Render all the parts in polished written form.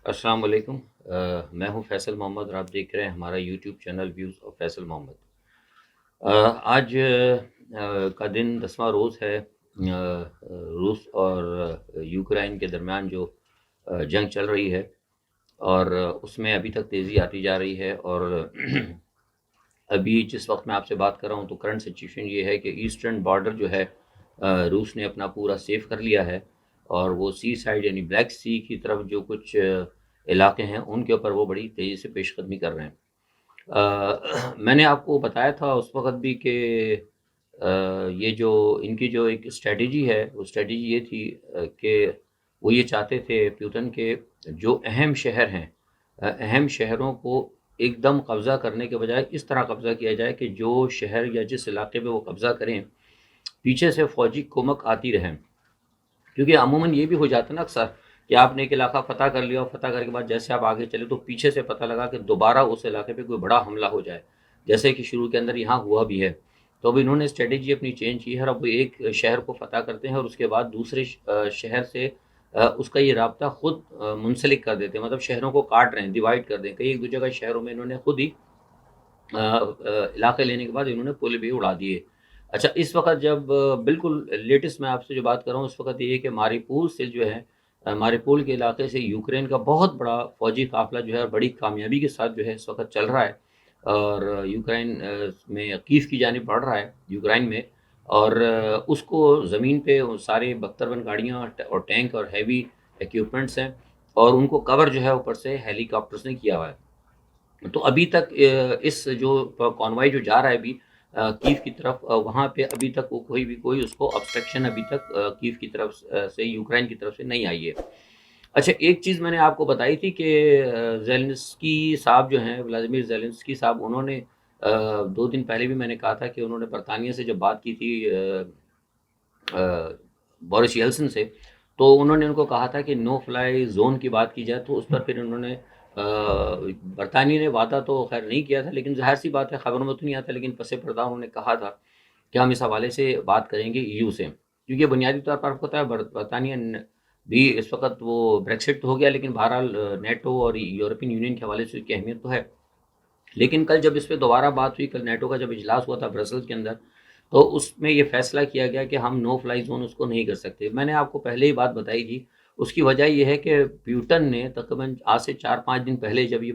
السلام علیکم۔ میں ہوں فیصل محمد اور آپ دیکھ رہے ہیں ہمارا YouTube channel views of Faisal Muhammad. آج کا دن 10واں روز ہے۔ روس اور یوکرائن کے درمیان جو جنگ چل رہی ہے اور اس میں ابھی تک تیزی آتی جا رہی ہے، اور ابھی جس وقت میں آپ سے بات کر رہا ہوں تو کرنٹ سچویشن یہ ہے کہ ایسٹرن بارڈر جو ہے روس نے اپنا پورا سیف کر لیا ہے، اور وہ سی سائڈ یعنی بلیک سی کی طرف جو کچھ علاقے ہیں ان کے اوپر وہ بڑی تیزی سے پیش قدمی کر رہے ہیں۔ میں نے آپ کو بتایا تھا اس وقت بھی کہ یہ جو ان کی جو ایک اسٹریٹجی ہے وہ اسٹریٹجی یہ تھی کہ وہ یہ چاہتے تھے پیوٹن کے جو اہم شہر ہیں، اہم شہروں کو ایک دم قبضہ کرنے کے بجائے اس طرح قبضہ کیا جائے کہ جو شہر یا جس علاقے پہ وہ قبضہ کریں پیچھے سے فوجی کمک آتی رہیں، کیونکہ عموماً یہ بھی ہو جاتا ہے نا اکثر کہ آپ نے ایک علاقہ فتح کر لیا اور فتح کرنے کے بعد جیسے آپ آگے چلے تو پیچھے سے پتہ لگا کہ دوبارہ اس علاقے پہ کوئی بڑا حملہ ہو جائے، جیسے کہ شروع کے اندر یہاں ہوا بھی ہے۔ تو اب انہوں نے اسٹریٹجی اپنی چینج کی ہے، اور اب وہ ایک شہر کو فتح کرتے ہیں اور اس کے بعد دوسرے شہر سے اس کا یہ رابطہ خود منسلک کر دیتے ہیں، مطلب شہروں کو کاٹ رہے ہیں، ڈیوائڈ کر دیں۔ کئی ایک دو جگہ شہروں میں انہوں نے خود ہی علاقے لینے کے بعد انہوں نے پل بھی اڑا دیے۔ اچھا، اس وقت جب بالکل لیٹسٹ میں آپ سے جو بات کر رہا ہوں اس وقت یہ ہے کہ ماریپول سے جو ہے ماریپول کے علاقے سے یوکرین کا بہت بڑا فوجی قافلہ جو ہے بڑی کامیابی کے ساتھ جو ہے اس وقت چل رہا ہے، اور یوکرین میں کیف کی جانب بڑھ رہا ہے یوکرائن میں، اور اس کو زمین پہ سارے 72 گاڑیاں اور ٹینک اور ہیوی ایکوپمنٹس ہیں، اور ان کو کور جو ہے اوپر سے ہیلی کاپٹرز نے کیا ہوا ہے۔ تو ابھی تک اس جو کانوائی جو جا رہا ہے ابھی کیف کی طرف، وہاں پہ ابھی تک وہ کوئی اس کو obstruction ابھی تک کیف کی طرف سے یوکرائن کی طرف سے نہیں آئی ہے۔ اچھا، ایک چیز میں نے آپ کو بتائی تھی کہ زیلنسکی صاحب جو ہیں، ولادیمیر زیلنسکی صاحب، انہوں نے 2 دن پہلے بھی میں نے کہا تھا کہ انہوں نے برطانیہ سے جب بات کی تھی بورس یلسن سے، تو انہوں نے ان کو کہا تھا کہ نو فلائی زون کی بات کی جائے، تو اس پر پھر انہوں نے برطانیہ نے وعدہ تو خیر نہیں کیا تھا، لیکن ظاہر سی بات ہے خبروں میں تو نہیں آتا، لیکن پس پردہ انہوں نے کہا تھا کہ ہم اس حوالے سے بات کریں گے ای یو سے، کیونکہ بنیادی طور پر آپ کو پتہ ہے برطانیہ بھی اس وقت وہ بریکسٹ تو ہو گیا، لیکن بہرحال نیٹو اور یورپین یونین کے حوالے سے اس کی اہمیت تو ہے۔ لیکن کل جب اس پہ دوبارہ بات ہوئی، کل نیٹو کا جب اجلاس ہوا تھا برسلز کے اندر، تو اس میں یہ فیصلہ کیا گیا کہ ہم نو فلائی زون اس کو نہیں کر سکتے۔ میں نے آپ کو پہلے ہی بات بتائی تھی، اس کی وجہ یہ ہے کہ پیوٹن نے تقریباً آج سے 4-5 دن پہلے جب یہ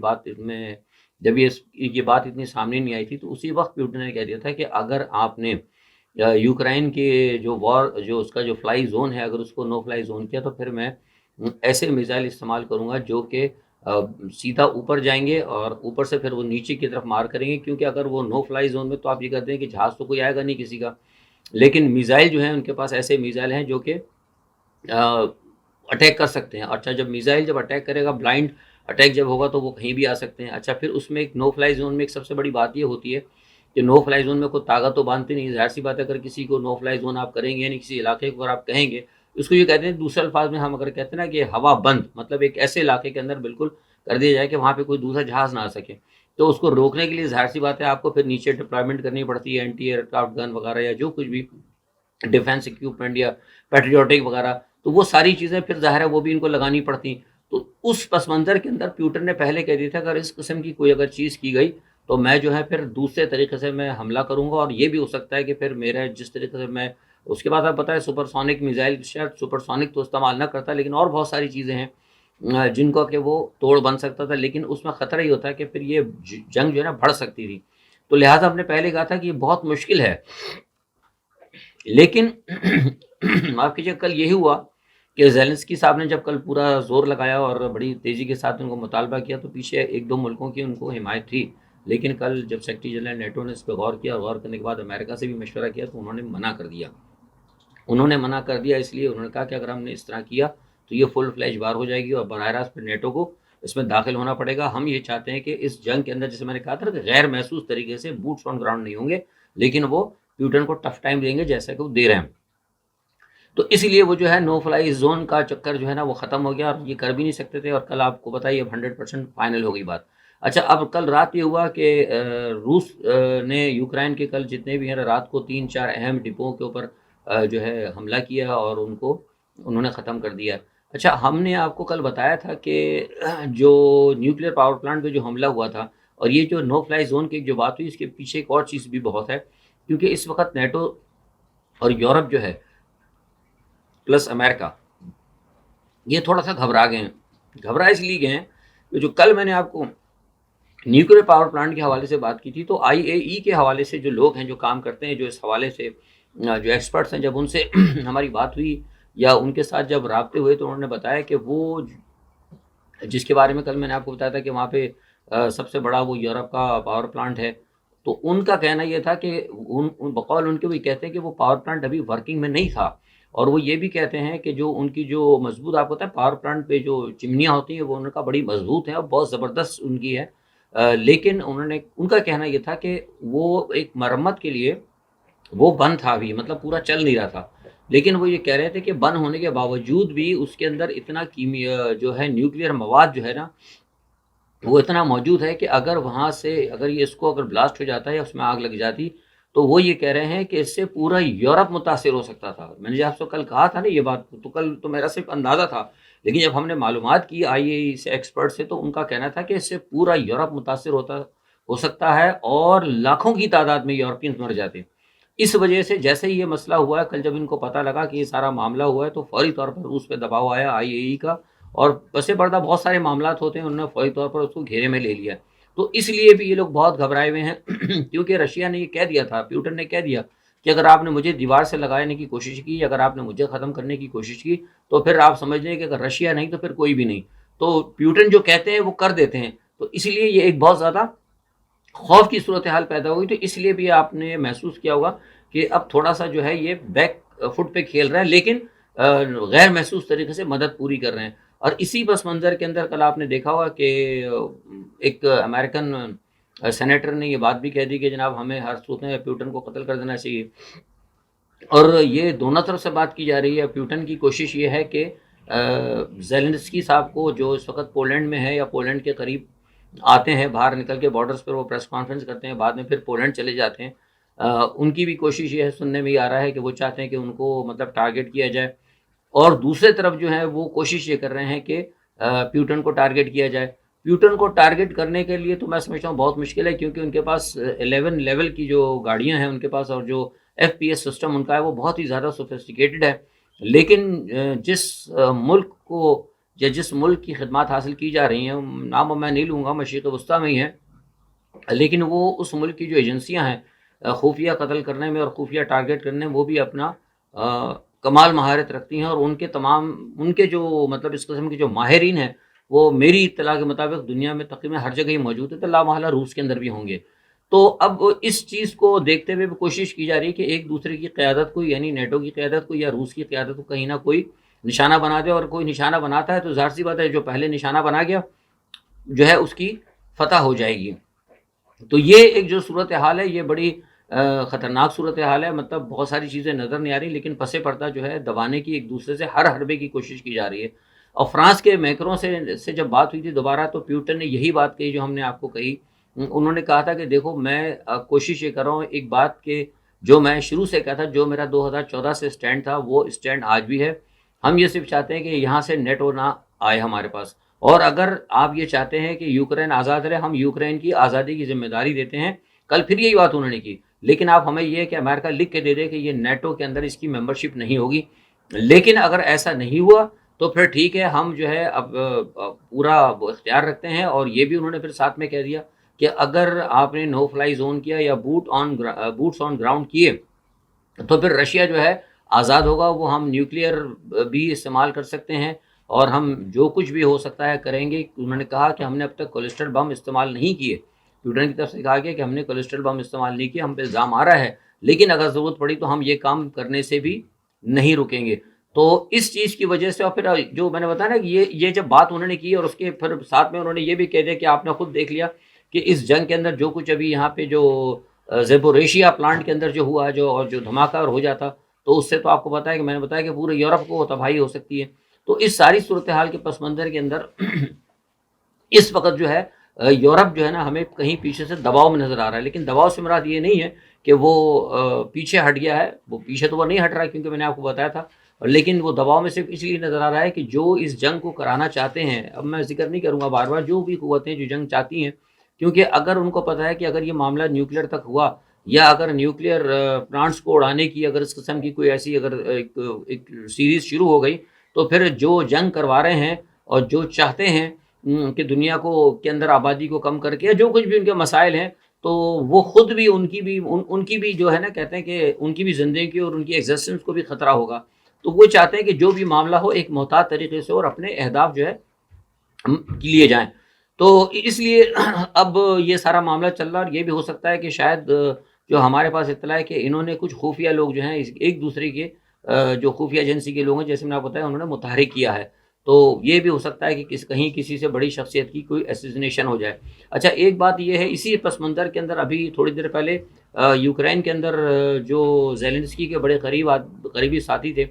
بات اتنی سامنے نہیں آئی تھی، تو اسی وقت پیوٹن نے کہہ دیا تھا کہ اگر آپ نے یوکرائن کے جو اس کا جو فلائی زون ہے، اگر اس کو نو فلائی زون کیا تو پھر میں ایسے میزائل استعمال کروں گا جو کہ سیدھا اوپر جائیں گے اور اوپر سے پھر وہ نیچے کی طرف مار کریں گے، کیونکہ اگر وہ نو فلائی زون میں تو آپ یہ کہتے ہیں کہ جہاز تو کوئی آئے گا نہیں کسی کا، لیکن میزائل جو ہیں ان کے پاس ایسے میزائل ہیں جو کہ اٹیک کر سکتے ہیں۔ اچھا، جب میزائل جب اٹیک کرے گا، بلائنڈ اٹیک جب ہوگا تو وہ کہیں بھی آ سکتے ہیں۔ اچھا، پھر اس میں ایک نو فلائی زون میں ایک سب سے بڑی بات یہ ہوتی ہے کہ نو فلائی زون میں کوئی طاقت تو باندھتی نہیں، ظاہر سی بات ہے اگر کسی کو نو فلائی زون آپ کریں گے، یعنی کسی علاقے کو اگر آپ کہیں گے، اس کو یہ کہتے ہیں دوسرے الفاظ میں ہم اگر کہتے ہیں نا کہ ہوا بند، مطلب ایک ایسے علاقے کے اندر بالکل کر دیا جائے کہ وہاں پہ کوئی دوسرا جہاز نہ آ سکے، تو اس کو روکنے کے لیے ظاہر سی بات ہے آپ کو پھر نیچے ڈپلائمنٹ کرنی پڑتی ہے، اینٹی ایئر کرافٹ گن وغیرہ یا جو کچھ بھی ڈیفینس اکوپمنٹ یا پیٹریوٹک وغیرہ، تو وہ ساری چیزیں پھر ظاہر ہے وہ بھی ان کو لگانی پڑتی۔ تو اس پس منظر کے اندر پیوٹن نے پہلے کہہ دیا تھا اگر اس قسم کی کوئی اگر چیز کی گئی تو میں جو ہے پھر دوسرے طریقے سے میں حملہ کروں گا، اور یہ بھی ہو سکتا ہے کہ پھر میرا جس طریقے سے میں اس کے بعد آپ بتائیں سپر سونک میزائل، شاید سپر سونک تو استعمال نہ کرتا، لیکن اور بہت ساری چیزیں ہیں جن کو کہ وہ توڑ بن سکتا تھا، لیکن اس میں خطرہ یہ ہوتا ہے کہ پھر یہ جنگ جو ہے نا بڑھ سکتی تھی، تو لہٰذا ہم نے پہلے کہا تھا کہ یہ بہت مشکل ہے۔ لیکن معاف کیجیے، کل یہی ہوا کہ زیلنسکی صاحب نے جب کل پورا زور لگایا اور بڑی تیزی کے ساتھ ان کو مطالبہ کیا، تو پیچھے ایک دو ملکوں کی ان کو حمایت تھی، لیکن کل جب سیکرٹری جنرل نیٹو نے اس پہ غور کیا، غور کرنے کے بعد امریکہ سے بھی مشورہ کیا، تو انہوں نے منع کر دیا۔ اس لیے انہوں نے کہا کہ اگر ہم نے اس طرح کیا تو یہ فل فلیج وار ہو جائے گی اور براہ راست پھر نیٹو کو اس میں داخل ہونا پڑے گا۔ ہم یہ چاہتے ہیں کہ اس جنگ کے اندر، جیسے میں نے کہا تھا کہ غیر محسوس طریقے سے بوٹس آن گراؤنڈ نہیں ہوں گے، لیکن وہ پیوٹن کو ٹف ٹائم دیں گے جیسا کہ وہ دے رہے ہیں۔ تو اسی لیے وہ جو ہے نو فلائی زون کا چکر جو ہے نا وہ ختم ہو گیا، اور یہ کر بھی نہیں سکتے تھے، اور کل آپ کو بتائیے اب 100% فائنل ہو گئی بات۔ اچھا، اب کل رات یہ ہوا کہ روس نے یوکرائن کے کل جتنے بھی ہیں رات کو 3-4 اہم ڈپوں کے اوپر جو ہے حملہ کیا اور ان کو انہوں نے ختم کر دیا۔ اچھا، ہم نے آپ کو کل بتایا تھا کہ جو نیوکلیئر پاور پلانٹ پہ جو حملہ ہوا تھا اور یہ جو نو فلائی زون کی جو بات ہوئی، اس کے پیچھے ایک اور چیز بھی بہت ہے، کیونکہ اس وقت نیٹو اور یورپ جو ہے پلس امریکہ، یہ تھوڑا سا گھبرا گئے ہیں۔ گھبرا اس لیے گئے ہیں کہ جو کل میں نے آپ کو نیوکلیئر پاور پلانٹ کے حوالے سے بات کی تھی، تو آئی اے ای کے حوالے سے جو لوگ ہیں جو کام کرتے ہیں، جو اس حوالے سے جو ایکسپرٹس ہیں، جب ان سے ہماری بات ہوئی یا ان کے ساتھ جب رابطے ہوئے تو انہوں نے بتایا کہ وہ جس کے بارے میں کل میں نے آپ کو بتایا تھا کہ وہاں پہ سب سے بڑا وہ یورپ کا پاور پلانٹ ہے، تو ان کا کہنا یہ تھا کہ بقول ان کے وہ کہتے ہیں کہ وہ پاور پلانٹ ابھی ورکنگ میں نہیں تھا، اور وہ یہ بھی کہتے ہیں کہ جو ان کی جو مضبوط، آپ کو پتہ ہے پاور پلانٹ پہ جو چمنیاں ہوتی ہیں وہ ان کا بڑی مضبوط ہیں اور بہت زبردست ان کی ہے، لیکن ان کا کہنا یہ تھا کہ وہ ایک مرمت کے لیے وہ بند تھا ابھی، مطلب پورا چل نہیں رہا تھا، لیکن وہ یہ کہہ رہے تھے کہ بند ہونے کے باوجود بھی اس کے اندر اتنا جو ہے نیوکلیئر مواد جو ہے نا وہ اتنا موجود ہے کہ اگر وہاں سے اگر یہ اس کو اگر بلاسٹ ہو جاتا ہے یا اس میں آگ لگ جاتی، تو وہ یہ کہہ رہے ہیں کہ اس سے پورا یورپ متاثر ہو سکتا تھا۔ میں نے جب آپ سے کل کہا تھا نا یہ بات، تو کل تو میرا صرف اندازہ تھا، لیکن جب ہم نے معلومات کی آئی اے ای سے ایکسپرٹ سے، تو ان کا کہنا تھا کہ اس سے پورا یورپ متاثر ہو سکتا ہے اور لاکھوں کی تعداد میں یورپینز مر جاتے۔ اس وجہ سے جیسے ہی یہ مسئلہ ہوا ہے، کل جب ان کو پتہ لگا کہ یہ سارا معاملہ ہوا ہے، تو فوری طور پر روس پہ دباؤ آیا آئی اے ای کا، اور پس پردہ بہت سارے معاملات ہوتے ہیں، انہوں نے فوری طور پر اس کو گھیرے میں لے لیا۔ تو اس لیے بھی یہ لوگ بہت گھبرائے ہوئے ہیں کیونکہ رشیا نے یہ کہہ دیا تھا، پیوٹن نے کہہ دیا کہ اگر آپ نے مجھے دیوار سے لگانے کی کوشش کی، اگر آپ نے مجھے ختم کرنے کی کوشش کی، تو پھر آپ سمجھ لیں کہ اگر رشیا نہیں تو پھر کوئی بھی نہیں۔ تو پیوٹن جو کہتے ہیں وہ کر دیتے ہیں، تو اس لیے یہ ایک بہت زیادہ خوف کی صورتحال پیدا ہوئی۔ تو اس لیے بھی آپ نے محسوس کیا ہوگا کہ اب تھوڑا سا جو ہے یہ بیک فٹ پہ کھیل رہے ہیں، لیکن غیر محسوس طریقے سے مدد پوری کر رہے ہیں۔ اور اسی پس منظر کے اندر کل آپ نے دیکھا ہوگا کہ ایک امریکن سینیٹر نے یہ بات بھی کہہ دی کہ جناب ہمیں ہر صورت میں پیوٹن کو قتل کر دینا چاہیے، اور یہ دونوں طرف سے بات کی جا رہی ہے۔ پیوٹن کی کوشش یہ ہے کہ زیلنسکی صاحب کو، جو اس وقت پولینڈ میں ہے یا پولینڈ کے قریب آتے ہیں، باہر نکل کے بارڈرز پر وہ پریس کانفرنس کرتے ہیں، بعد میں پھر پولینڈ چلے جاتے ہیں، ان کی بھی کوشش یہ ہے، سننے میں یہ آ رہا ہے کہ وہ چاہتے ہیں کہ ان کو مطلب ٹارگٹ کیا جائے، اور دوسرے طرف جو ہے وہ کوشش یہ کر رہے ہیں کہ پیوٹن کو ٹارگٹ کیا جائے۔ پیوٹن کو ٹارگٹ کرنے کے لیے تو میں سمجھتا ہوں بہت مشکل ہے، کیونکہ ان کے پاس 11 لیول کی جو گاڑیاں ہیں ان کے پاس، اور جو ایف پی ایس سسٹم ان کا ہے وہ بہت ہی زیادہ سوفسٹیکیٹڈ ہے، لیکن جس ملک کو یا جس ملک کی خدمات حاصل کی جا رہی ہیں، نام میں نہیں لوں گا، مشرق وسطیٰ میں ہی ہے، لیکن وہ اس ملک کی جو ایجنسیاں ہیں خفیہ قتل کرنے میں اور خفیہ ٹارگٹ کرنے میں وہ بھی اپنا کمال مہارت رکھتی ہیں، اور ان کے جو مطلب اس قسم کے جو ماہرین ہیں وہ میری اطلاع کے مطابق دنیا میں تقریباً ہر جگہ ہی موجود ہے، تو لا محالہ روس کے اندر بھی ہوں گے۔ تو اب اس چیز کو دیکھتے ہوئے بھی کوشش کی جا رہی ہے کہ ایک دوسرے کی قیادت کو، یعنی نیٹو کی قیادت کو یا روس کی قیادت کو کہیں نہ کوئی نشانہ بنا دے، اور کوئی نشانہ بناتا ہے تو ظاہر سی بات ہے جو پہلے نشانہ بنا گیا جو ہے اس کی فتح ہو جائے گی۔ تو یہ ایک جو صورتحال ہے یہ بڑی خطرناک صورتحال ہے، مطلب بہت ساری چیزیں نظر نہیں آ رہی، لیکن پس پردہ جو ہے دبانے کی ایک دوسرے سے ہر حربے کی کوشش کی جا رہی ہے۔ اور فرانس کے میکروں سے جب بات ہوئی تھی دوبارہ، تو پیوٹن نے یہی بات کہی جو ہم نے آپ کو کہی، انہوں نے کہا تھا کہ دیکھو میں کوشش یہ کر رہا ہوں ایک بات کہ جو میں شروع سے کہا تھا، جو میرا 2014 سے سٹینڈ تھا وہ سٹینڈ آج بھی ہے، ہم یہ صرف چاہتے ہیں کہ یہاں سے نیٹو نہ آئے ہمارے پاس، اور اگر آپ یہ چاہتے ہیں کہ یوکرین آزاد رہے، ہم یوکرین کی آزادی کی ذمہ داری دیتے ہیں۔ کل پھر یہی بات انہوں نے کی، لیکن آپ ہمیں یہ کہ امریکہ لکھ کے دے دے کہ یہ نیٹو کے اندر اس کی ممبرشپ نہیں ہوگی، لیکن اگر ایسا نہیں ہوا تو پھر ٹھیک ہے، ہم جو ہے اب پورا اختیار رکھتے ہیں، اور یہ بھی انہوں نے پھر ساتھ میں کہہ دیا کہ اگر آپ نے نو فلائی زون کیا یا بوٹس آن گراؤنڈ کیے تو پھر رشیا جو ہے آزاد ہوگا، وہ ہم نیوکلیئر بھی استعمال کر سکتے ہیں، اور ہم جو کچھ بھی ہو سکتا ہے کریں گے۔ انہوں نے کہا کہ ہم نے اب تک کولیسٹرل بم استعمال نہیں کیے، پیوٹن کی طرف سے کہا گیا کہ ہم نے کولیسٹرل بم استعمال نہیں کیا، ہم پہ الزام آ رہا ہے، لیکن اگر ضرورت پڑی تو ہم یہ کام کرنے سے بھی نہیں رکیں گے۔ تو اس چیز کی وجہ سے، اور پھر جو میں نے بتایا نا کہ یہ جب بات انہوں نے کی، اور اس کے پھر ساتھ میں انہوں نے یہ بھی کہہ دیا کہ آپ نے خود دیکھ لیا کہ اس جنگ کے اندر جو کچھ ابھی یہاں پہ جو زیپوریشیا پلانٹ کے اندر جو ہوا اور جو دھماکہ اور ہو جاتا، تو اس سے تو آپ کو پتا ہے کہ میں نے بتایا کہ پورے یورپ کو تباہی ہو سکتی ہے۔ تو اس ساری صورتحال کے پس منظر کے اندر اس وقت جو ہے یورپ جو ہے نا ہمیں کہیں پیچھے سے دباؤ میں نظر آ رہا ہے، لیکن دباؤ سے مراد یہ نہیں ہے کہ وہ پیچھے ہٹ گیا ہے، وہ پیچھے تو وہ نہیں ہٹ رہا ہے، کیونکہ میں نے آپ کو بتایا تھا اور لیکن وہ دباؤ میں صرف اس لیے نظر آ رہا ہے کہ جو اس جنگ کو کرانا چاہتے ہیں، اب میں ذکر نہیں کروں گا بار بار، جو بھی قوتیں جو جنگ چاہتی ہیں، کیونکہ اگر ان کو پتہ ہے کہ اگر یہ معاملہ نیوکلیئر تک ہوا یا اگر نیوکلیئر پلانٹس کو اڑانے کی اگر اس قسم کی کوئی ایسی اگر ایک سیریز شروع ہو گئی، تو پھر جو جنگ کروا رہے ہیں اور جو چاہتے ہیں کہ دنیا کو کے اندر آبادی کو کم کر کے جو کچھ بھی ان کے مسائل ہیں، تو وہ خود بھی ان کی بھی جو ہے نا، کہتے ہیں کہ ان کی بھی زندگی اور ان کی ایگزسٹنس کو بھی خطرہ ہوگا، تو وہ چاہتے ہیں کہ جو بھی معاملہ ہو ایک محتاط طریقے سے اور اپنے اہداف جو ہے لیے جائیں۔ تو اس لیے اب یہ سارا معاملہ چل رہا ہے، اور یہ بھی ہو سکتا ہے کہ شاید جو ہمارے پاس اطلاع ہے کہ انہوں نے کچھ خفیہ لوگ جو ہیں ایک دوسرے کے جو خفیہ ایجنسی کے لوگ ہیں، جیسے میں نے آپ کو بتایا، انہوں نے متحرک کیا ہے، تو یہ بھی ہو سکتا ہے کہ کہیں کسی سے بڑی شخصیت کی کوئی ایسیزنیشن ہو جائے۔ اچھا، ایک بات یہ ہے، اسی پس منظر کے اندر ابھی تھوڑی دیر پہلے یوکرین کے اندر جو زیلنسکی کے بڑے قریبی ساتھی تھے،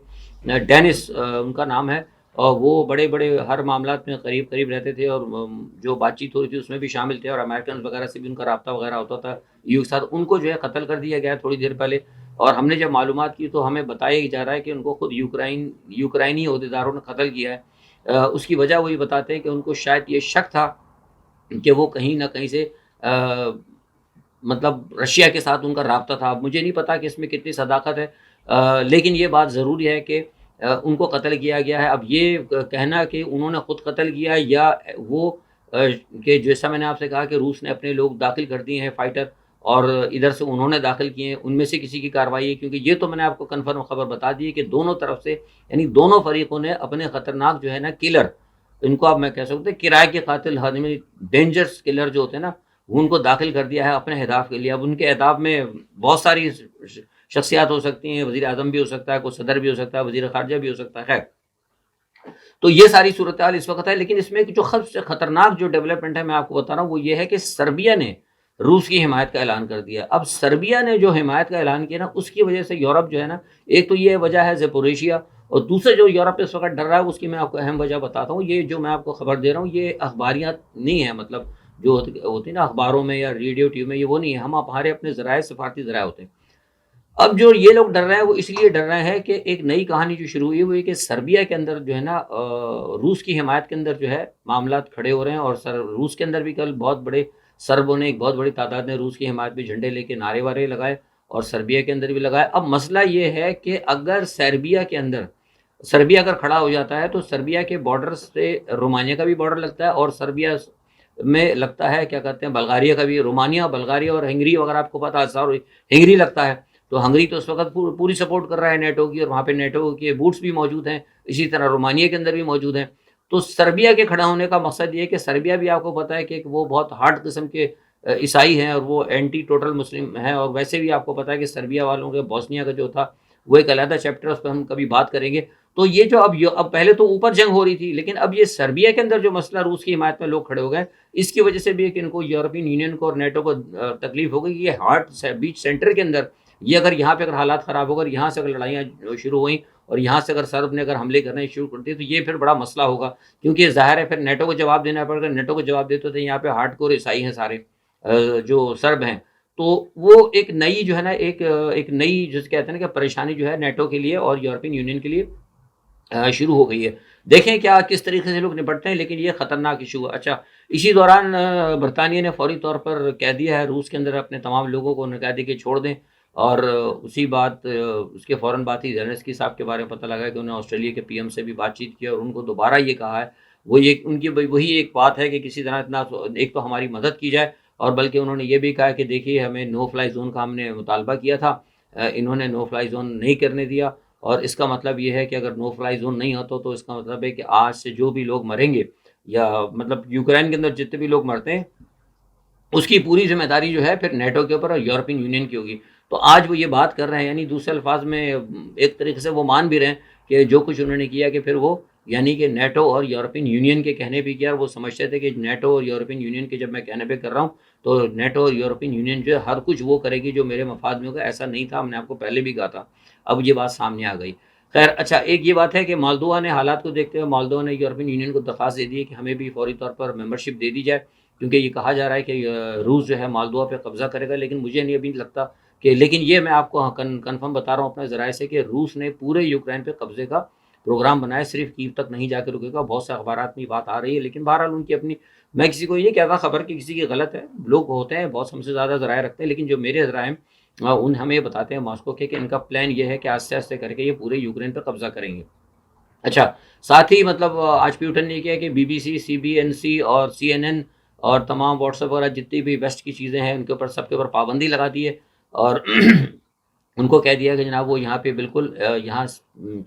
ڈینس ان کا نام ہے، اور وہ بڑے بڑے ہر معاملات میں قریب رہتے تھے، اور جو بات چیت ہوئی تھی اس میں بھی شامل تھے، اور امریکن وغیرہ سے بھی ان کا رابطہ وغیرہ ہوتا تھا یو کے ساتھ، ان کو جو ہے قتل کر دیا گیا تھوڑی دیر پہلے۔ اور ہم نے جب معلومات کی تو ہمیں بتایا جا رہا ہے کہ ان کو خود یوکرائنی عہدیداروں نے قتل کیا ہے۔ اس کی وجہ وہی بتاتے ہیں کہ ان کو شاید یہ شک تھا کہ وہ کہیں نہ کہیں سے مطلب رشیا کے ساتھ ان کا رابطہ تھا۔ اب مجھے نہیں پتا کہ اس میں کتنی صداقت ہے، لیکن یہ بات ضروری ہے کہ ان کو قتل کیا گیا ہے۔ اب یہ کہنا کہ انہوں نے خود قتل کیا ہے یا وہ کہ جیسا میں نے آپ سے کہا کہ روس نے اپنے لوگ داخل کر دیے ہیں فائٹر، اور ادھر سے انہوں نے داخل کیے ہیں، ان میں سے کسی کی کارروائی ہے، کیونکہ یہ تو میں نے آپ کو کنفرم خبر بتا دی ہے کہ دونوں طرف سے، یعنی دونوں فریقوں نے اپنے خطرناک جو ہے نا کلر، ان کو اب میں کہہ سکتا ہوں کرائے کے قاتل، آدمی ڈینجرس کلر جو ہوتے ہیں نا، وہ ان کو داخل کر دیا ہے اپنے اہداف کے لیے۔ اب ان کے اہداف میں بہت ساری شخصیات ہو سکتی ہیں، وزیر اعظم بھی ہو سکتا ہے، کوئی صدر بھی ہو سکتا ہے، وزیر خارجہ بھی ہو سکتا ہے، خیر تو یہ ساری صورتحال اس وقت ہے۔ لیکن اس میں جو خطرناک جو ڈیولپمنٹ ہے میں آپ کو بتا رہا ہوں وہ یہ ہے کہ سربیا نے روس کی حمایت کا اعلان کر دیا۔ اب سربیا نے جو حمایت کا اعلان کیا نا، اس کی وجہ سے یورپ جو ہے نا، ایک تو یہ وجہ ہے زیپوریشیا، اور دوسرے جو یورپ اس وقت ڈر رہا ہے اس کی میں آپ کو اہم وجہ بتاتا ہوں۔ یہ جو میں آپ کو خبر دے رہا ہوں یہ اخباریات نہیں ہے، مطلب جو ہوتی نا اخباروں میں یا ریڈیو ٹی وی میں، یہ وہ نہیں ہے، ہم ہمارے اپنے ذرائع سفارتی ذرائع ہوتے ہیں۔ اب جو یہ لوگ ڈر رہے ہیں وہ اس لیے ڈر رہے ہیں کہ ایک نئی کہانی جو شروع ہوئی وہ یہ کہ سربیا کے اندر جو ہے نا روس کی حمایت کے اندر جو ہے معاملات کھڑے ہو رہے ہیں، اور روس کے اندر بھی کل بہت بڑے سربوں نے، ایک بہت بڑی تعداد نے روس کی حمایت پہ جھنڈے لے کے نعرے وارے لگائے، اور سربیا کے اندر بھی لگائے۔ اب مسئلہ یہ ہے کہ اگر سربیا کے اندر سربیا اگر کھڑا ہو جاتا ہے تو سربیا کے بارڈر سے رومانیہ کا بھی بارڈر لگتا ہے، اور سربیا میں لگتا ہے کیا کہتے ہیں بلغاریہ کا بھی، رومانیہ بلغاریہ اور ہنگری وغیرہ آپ کو پتا ہے، ہنگری لگتا ہے، تو ہنگری تو اس وقت پوری سپورٹ کر رہا ہے نیٹو کی، اور وہاں پہ نیٹو کے بوٹس بھی موجود ہیں، اسی طرح رومانیہ کے اندر بھی موجود ہیں۔ تو سربیا کے کھڑا ہونے کا مقصد یہ ہے کہ سربیا بھی آپ کو پتا ہے کہ وہ بہت ہارڈ قسم کے عیسائی ہیں، اور وہ اینٹی ٹوٹل مسلم ہیں، اور ویسے بھی آپ کو پتا ہے کہ سربیا والوں کے بوسنیا کا جو تھا وہ ایک علیحدہ چیپٹر، اس پہ ہم کبھی بات کریں گے۔ تو یہ جو اب پہلے تو اوپر جنگ ہو رہی تھی، لیکن اب یہ سربیا کے اندر جو مسئلہ روس کی حمایت میں لوگ کھڑے ہو گئے، اس کی وجہ سے بھی کہ ان کو یورپین یونین کو اور نیٹو کو تکلیف ہو گئی کہ یہ ہارٹ بیچ سینٹر کے اندر، یہ اگر یہاں پہ اگر حالات خراب ہو گئے، یہاں سے اگر لڑائیاں شروع ہوئیں اور یہاں سے اگر سرب نے اگر حملے کرنے شروع کر دیے، تو یہ پھر بڑا مسئلہ ہوگا، کیونکہ یہ ظاہر ہے پھر نیٹو کو جواب دینا پڑے گا۔ نیٹو کو جواب دیتے تھے یہاں پہ ہارڈ کور عیسائی ہیں سارے جو سرب ہیں، تو وہ ایک نئی جو ہے نا ایک نئی جس کہتے ہیں نا کہ پریشانی جو ہے نیٹو کے لیے اور یورپین یونین کے لیے شروع ہو گئی ہے۔ دیکھیں کیا کس طریقے سے لوگ نپٹتے ہیں، لیکن یہ خطرناک ایشو ہے۔ اچھا، اسی دوران برطانیہ نے فوری طور پر کہہ دیا ہے روس کے اندر اپنے تمام لوگوں کو انہیں کہہ دی کہ چھوڑ دیں، اور اسی بات اس کے فوراً بعد ہی زیلنسکی صاحب کے بارے میں پتہ لگا کہ انہوں نے آسٹریلیا کے پی ایم سے بھی بات چیت کی، اور ان کو دوبارہ یہ کہا ہے، وہ یہ ان کی وہی ایک بات ہے کہ کسی طرح اتنا ایک تو ہماری مدد کی جائے، اور بلکہ انہوں نے یہ بھی کہا کہ دیکھیے ہمیں نو فلائی زون کا ہم نے مطالبہ کیا تھا، انہوں نے نو فلائی زون نہیں کرنے دیا، اور اس کا مطلب یہ ہے کہ اگر نو فلائی زون نہیں ہوتا تو اس کا مطلب ہے کہ آج سے جو بھی لوگ مریں گے، یا مطلب یوکرین کے اندر جتنے بھی لوگ مرتے ہیں اس کی پوری ذمہ داری جو ہے پھر نیٹو کے اوپر اور یورپین یونین کی ہوگی۔ تو آج وہ یہ بات کر رہے ہیں، یعنی دوسرے الفاظ میں ایک طریقے سے وہ مان بھی رہے ہیں کہ جو کچھ انہوں نے کیا کہ پھر وہ یعنی کہ نیٹو اور یورپین یونین کے کہنے پہ کیا، اور وہ سمجھتے تھے کہ نیٹو اور یورپین یونین کے جب میں کہنے پہ کر رہا ہوں تو نیٹو اور یورپین یونین جو ہے ہر کچھ وہ کرے گی جو میرے مفاد میں ہوگا، ایسا نہیں تھا، ہم نے آپ کو پہلے بھی کہا تھا۔ اب یہ بات سامنے آ گئی۔ خیر، اچھا، ایک یہ بات ہے کہ مالدوا نے حالات کو دیکھتے ہوئے مالدوا نے یورپین یونین کو درخواست دے دی ہے کہ ہمیں بھی فوری طور پر ممبرشپ دے دی جائے، کیونکہ یہ کہا جا رہا ہے کہ روس جو ہے مالدوا پہ قبضہ کرے گا، لیکن مجھے نہیں ابھی لگتا کہ لیکن یہ میں آپ کو کنفرم بتا رہا ہوں اپنے ذرائع سے کہ روس نے پورے یوکرین پہ قبضے کا پروگرام بنایا، صرف کیو تک نہیں جا کے رکے گا. بہت سے اخبارات میں یہ بات آ رہی ہے، لیکن بہرحال ان کی اپنی، میں کسی کو یہ کہتا خبر کہ کسی کی غلط ہے، لوگ ہوتے ہیں بہت ہم سے زیادہ ذرائع رکھتے ہیں، لیکن جو میرے ذرائع ان ہمیں یہ بتاتے ہیں ماسکو کے کہ ان کا پلان یہ ہے کہ آہستہ آہستہ کر کے یہ پورے یوکرین پہ قبضہ کریں گے. اچھا، ساتھ ہی مطلب آج پیوٹن نے کیا کہ B B C, C B N C اور سی این این اور تمام واٹس ایپ وغیرہ جتنی بھی ویسٹ کی چیزیں ہیں ان کے اوپر سب کے اوپر پابندی لگا دی ہے، اور ان کو کہہ دیا کہ جناب وہ یہاں پہ بالکل یہاں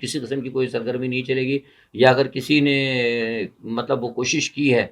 کسی قسم کی کوئی سرگرمی نہیں چلے گی، یا اگر کسی نے مطلب وہ کوشش کی ہے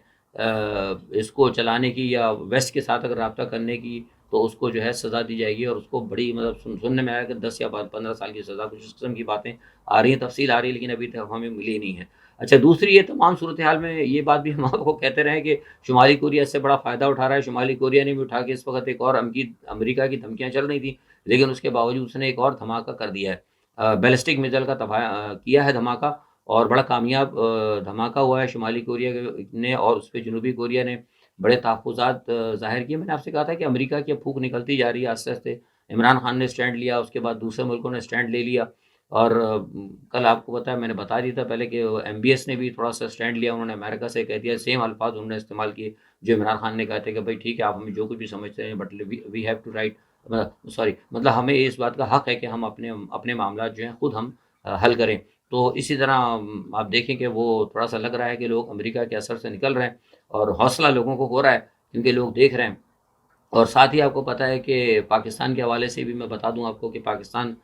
اس کو چلانے کی یا ویسٹ کے ساتھ اگر رابطہ کرنے کی، تو اس کو جو ہے سزا دی جائے گی، اور اس کو بڑی مطلب سننے میں آیا کہ 10 یا 15 سال کی سزا، کچھ اس قسم کی باتیں آ رہی ہیں، تفصیل آ رہی ہے، لیکن ابھی تک ہمیں ملی نہیں ہے. اچھا، دوسری یہ تمام صورتحال میں یہ بات بھی ہم آپ کو کہتے رہے کہ شمالی کوریا اس سے بڑا فائدہ اٹھا رہا ہے. شمالی کوریا نے بھی اٹھا کے اس وقت ایک اور امریکہ کی دھمکیاں چل رہی تھیں، لیکن اس کے باوجود اس نے ایک اور دھماکہ کر دیا ہے، بیلسٹک میزائل کا کیا ہے دھماکہ، اور بڑا کامیاب دھماکہ ہوا ہے شمالی کوریا نے، اور اس پہ جنوبی کوریا نے بڑے تحفظات ظاہر کیے. میں نے آپ سے کہا تھا کہ امریکہ کی پھونک نکلتی جا رہی ہے آہستہ آہستہ. عمران خان نے اسٹینڈ لیا، اس کے بعد دوسرے ملکوں نے اسٹینڈ لے لیا، اور کل آپ کو بتایا، میں نے بتا دیا تھا پہلے کہ ایم بی ایس نے بھی تھوڑا سا اسٹینڈ لیا، انہوں نے امریکہ سے کہہ دیا، سیم الفاظ انہوں نے استعمال کیے جو عمران خان نے کہا تھا کہ بھائی ٹھیک ہے آپ ہمیں جو کچھ بھی سمجھتے ہیں، but we have to right, sorry مطلب ہمیں اس بات کا حق ہے کہ ہم اپنے معاملات جو ہیں خود ہم حل کریں. تو اسی طرح آپ دیکھیں کہ وہ تھوڑا سا لگ رہا ہے کہ لوگ امریکہ کے اثر سے نکل رہے ہیں، اور حوصلہ لوگوں کو ہو رہا ہے کیونکہ لوگ دیکھ رہے ہیں. اور ساتھ ہی آپ کو پتہ ہے کہ پاکستان کے حوالے سے بھی میں بتا دوں آپ کو کہ پاکستان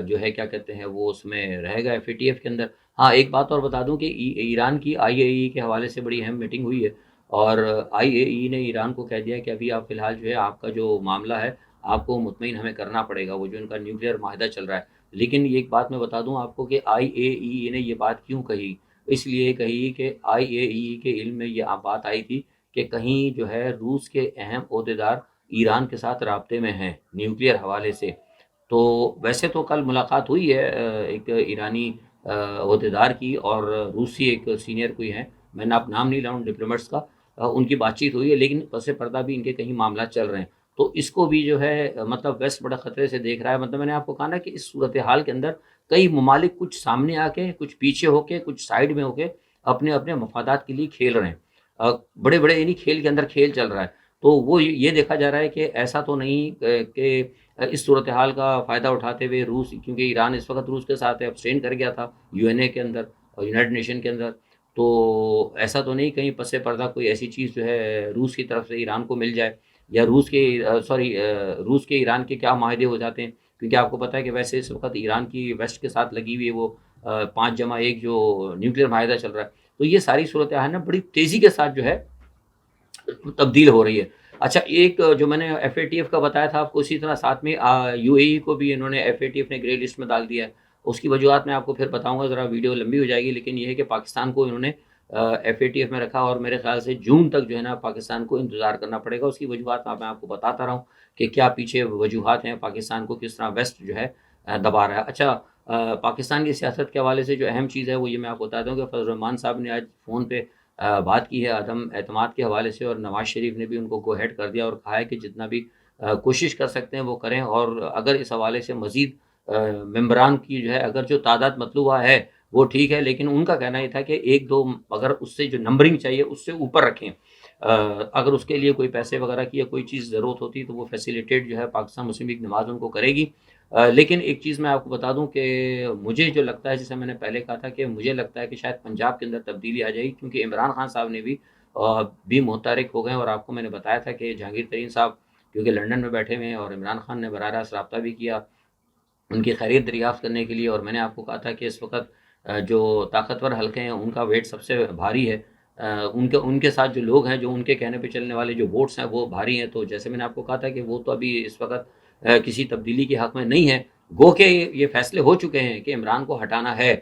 جو ہے کیا کہتے ہیں وہ اس میں رہے گا ایف اے ٹی ایف کے اندر. ہاں، ایک بات اور بتا دوں کہ ایران کی آئی اے ای کے حوالے سے بڑی اہم میٹنگ ہوئی ہے، اور آئی اے ای نے ایران کو کہہ دیا کہ ابھی آپ فی الحال جو ہے آپ کا جو معاملہ ہے آپ کو مطمئن ہمیں کرنا پڑے گا، وہ جو ان کا نیوکلیئر معاہدہ چل رہا ہے. لیکن ایک بات میں بتا دوں آپ کو کہ آئی اے ای نے یہ بات کیوں کہی، اس لیے کہی کہ آئی اے ای کے علم میں یہ بات آئی تھی کہ کہیں جو ہے روس کے اہم عہدیدار ایران کے ساتھ رابطے میں ہیں نیوکلیئر حوالے سے. تو ویسے تو کل ملاقات ہوئی ہے ایک ایرانی عہدیدار کی اور روسی ایک سینئر کوئی ہیں، میں نے آپ نام نہیں لاؤں ڈپلومیٹس کا، ان کی بات چیت ہوئی ہے، لیکن پس پردہ بھی ان کے کہیں معاملات چل رہے ہیں. تو اس کو بھی جو ہے مطلب ویسٹ بڑا خطرے سے دیکھ رہا ہے. مطلب میں نے آپ کو کہا نا کہ اس صورتحال کے اندر کئی ممالک کچھ سامنے آ کے، کچھ پیچھے ہو کے، کچھ سائڈ میں ہو کے اپنے اپنے مفادات کے لیے کھیل رہے ہیں، بڑے بڑے یعنی کھیل کے اندر کھیل چل رہا ہے. تو وہ یہ دیکھا جا رہا ہے کہ ایسا تو نہیں کہ اس صورتحال کا فائدہ اٹھاتے ہوئے روس، کیونکہ ایران اس وقت روس کے ساتھ ابسٹین کر گیا تھا یو این اے کے اندر اور یونائٹڈ نیشن کے اندر، تو ایسا تو نہیں کہیں پس پردہ کوئی ایسی چیز جو ہے روس کی طرف سے ایران کو مل جائے، یا روس کے ایران کے کیا معاہدے ہو جاتے ہیں. کیونکہ آپ کو پتہ ہے کہ ویسے اس وقت ایران کی ویسٹ کے ساتھ لگی ہوئی ہے وہ 5+1 جو نیوکلیئر معاہدہ چل رہا ہے. تو یہ ساری صورتحال نا بڑی تیزی کے ساتھ جو ہے تبدیل ہو رہی ہے. اچھا، ایک جو میں نے ایف اے ٹی ایف کا بتایا تھا آپ کو، اسی طرح ساتھ میں یو اے ای کو بھی انہوں نے ایف اے ٹی ایف نے گرے لسٹ میں ڈال دیا ہے. اس کی وجوہات میں آپ کو پھر بتاؤں گا، ذرا ویڈیو لمبی ہو جائے گی، لیکن یہ ہے کہ پاکستان کو انہوں نے ایف اے ٹی ایف میں رکھا، اور میرے خیال سے جون تک جو ہے نا پاکستان کو انتظار کرنا پڑے گا. اس کی وجوہات میں آپ کو بتاتا رہا ہوں کہ کیا پیچھے وجوہات ہیں، پاکستان کو کس طرح ویسٹ جو ہے دبا رہا ہے. اچھا، پاکستان کی سیاست کے حوالے سے جو اہم چیز ہے وہ یہ میں آپ کو بتا دوں کہ فضل الرحمان صاحب نے آج فون پہ بات کی ہے عدم اعتماد کے حوالے سے، اور نواز شریف نے بھی ان کو گو ہیڈ کر دیا اور کہا ہے کہ جتنا بھی کوشش کر سکتے ہیں وہ کریں، اور اگر اس حوالے سے مزید ممبران کی جو ہے اگر جو تعداد مطلوبہ ہے وہ ٹھیک ہے، لیکن ان کا کہنا یہ تھا کہ 1-2 اگر اس سے جو نمبرنگ چاہیے اس سے اوپر رکھیں. اگر اس کے لیے کوئی پیسے وغیرہ کی یا کوئی چیز ضرورت ہوتی تو وہ فیسیلیٹیٹ جو ہے پاکستان مسلم لیگ نواز ان کو کرے گی. لیکن ایک چیز میں آپ کو بتا دوں کہ مجھے جو لگتا ہے، جیسے میں نے پہلے کہا تھا کہ مجھے لگتا ہے کہ شاید پنجاب کے اندر تبدیلی آ جائے گی، کیونکہ عمران خان صاحب نے بھی متحرک ہو گئے. اور آپ کو میں نے بتایا تھا کہ جہانگیر ترین صاحب کیونکہ لنڈن میں بیٹھے ہوئے ہیں، اور عمران خان نے براہ راست رابطہ بھی کیا ان کی خیریت دریافت کرنے کے لیے. اور میں نے آپ کو کہا تھا کہ اس وقت جو طاقتور حلقے ہیں ان کا ویٹ سب سے بھاری ہے، ان کے ساتھ جو لوگ ہیں جو ان کے کہنے پہ چلنے والے جو ووٹس ہیں وہ بھاری ہیں. تو جیسے میں نے آپ کو کہا تھا کہ وہ تو ابھی اس وقت کسی تبدیلی کے حق میں نہیں ہے، گو کہ یہ فیصلے ہو چکے ہیں کہ عمران کو ہٹانا ہے.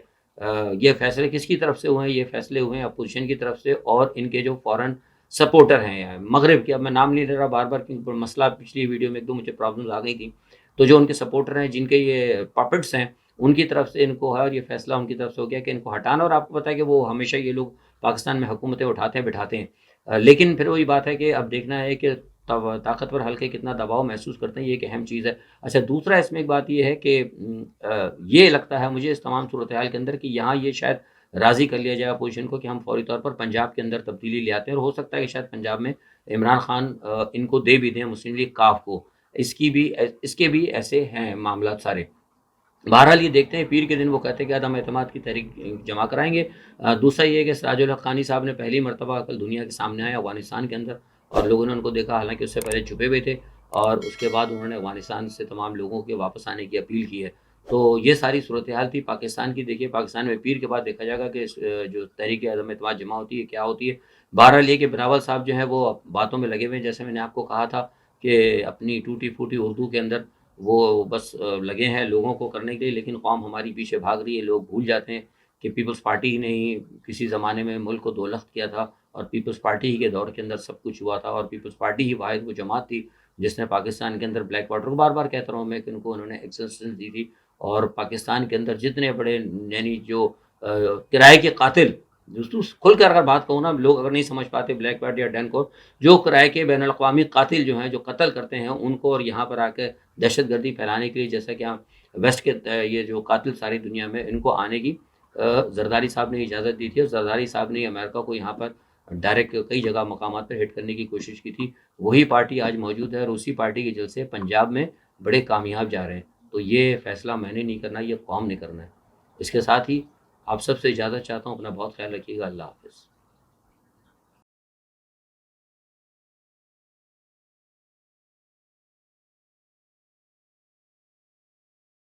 یہ فیصلے کس کی طرف سے ہوئے ہیں؟ یہ فیصلے ہوئے ہیں اپوزیشن کی طرف سے، اور ان کے جو فورن سپورٹر ہیں مغرب کے، اب میں نام نہیں لے رہا بار بار کیونکہ مسئلہ پچھلی ویڈیو میں ایک دو مجھے پرابلمز آ گئی تھیں. تو جو ان کے سپورٹر ہیں جن کے یہ پاپٹس ہیں ان کی طرف سے ان کو ہے، اور یہ فیصلہ ان کی طرف سے ہو گیا کہ ان کو ہٹانا. اور آپ کو پتہ ہے کہ وہ ہمیشہ یہ لوگ پاکستان میں حکومتیں اٹھاتے ہیں بٹھاتے ہیں، لیکن پھر وہی بات ہے کہ اب دیکھنا ہے کہ طاقتور حلقے کتنا دباؤ محسوس کرتے ہیں، یہ ایک اہم چیز ہے۔ اچھا دوسرا اس میں ایک بات یہ ہے کہ یہ لگتا ہے مجھے اس تمام صورتحال کے اندر کہ یہاں یہ شاید راضی کر لیا جائے اپوزیشن کو کہ ہم فوری طور پر پنجاب کے اندر تبدیلی لے آتے ہیں، اور ہو سکتا ہے کہ شاید پنجاب میں عمران خان ان کو دے بھی دیں مسلم لیگ کاف کو، اس کے بھی ایسے ہیں معاملات سارے۔ بہرحال یہ دیکھتے ہیں، پیر کے دن وہ کہتے ہیں کہ عدم اعتماد کی تحریک جمع کرائیں گے۔ دوسرا یہ ہے کہ سراج الحق خانی صاحب نے پہلی مرتبہ کل دنیا کے سامنے آئے افغانستان کے اندر، اور لوگوں نے ان کو دیکھا، حالانکہ اس سے پہلے چھپے ہوئے تھے، اور اس کے بعد انہوں نے افغانستان سے تمام لوگوں کے واپس آنے کی اپیل کی ہے۔ تو یہ ساری صورتحال تھی پاکستان کی۔ دیکھیے پاکستان میں پیر کے بعد دیکھا جائے گا کہ جو تحریک عدم اعتماد جمع ہوتی ہے کیا ہوتی ہے۔ بہرحال یہ کہ بلاول صاحب جو ہیں وہ باتوں میں لگے ہوئے ہیں، جیسے میں نے آپ کو کہا تھا کہ اپنی ٹوٹی پھوٹی اردو کے اندر وہ بس لگے ہیں لوگوں کو کرنے کے لیے، لیکن قوم ہماری پیچھے بھاگ رہی ہے۔ لوگ بھول جاتے ہیں کہ پیپلز پارٹی ہی نے ہی کسی زمانے میں ملک کو دو لخت کیا تھا، اور پیپلز پارٹی ہی کے دور کے اندر سب کچھ ہوا تھا، اور پیپلز پارٹی ہی واحد وہ جماعت تھی جس نے پاکستان کے اندر بلیک واٹر کو، بار بار کہتا رہا ہوں میں کہ ان کو انہوں نے ایکسسٹنس دی تھی، اور پاکستان کے اندر جتنے بڑے یعنی جو کرائے کے قاتل، دوستو کھل کر اگر بات کہوں نا، لوگ اگر نہیں سمجھ پاتے بلیک واٹ یا ڈین کو، جو کرائے کے بین الاقوامی قاتل جو ہیں جو قتل کرتے ہیں ان کو، اور یہاں پر آ کے دہشت گردی پھیلانے کے لیے، جیسا کہ ہم ویسٹ کے یہ جو قاتل ساری دنیا میں ان کو آنے کی زرداری صاحب نے اجازت دی تھی، اور زرداری صاحب نے امریکہ کو یہاں پر ڈائریکٹ کئی جگہ مقامات پر ہٹ کرنے کی کوشش کی تھی۔ وہی پارٹی آج موجود ہے، اور اسی پارٹی کے جلسے پنجاب میں بڑے کامیاب جا رہے ہیں۔ تو یہ فیصلہ میں نے نہیں کرنا، یہ قوم نے کرنا ہے۔ اس کے ساتھ ہی آپ سب سے اجازت چاہتا ہوں، اپنا بہت خیال رکھیے گا۔ اللہ حافظ۔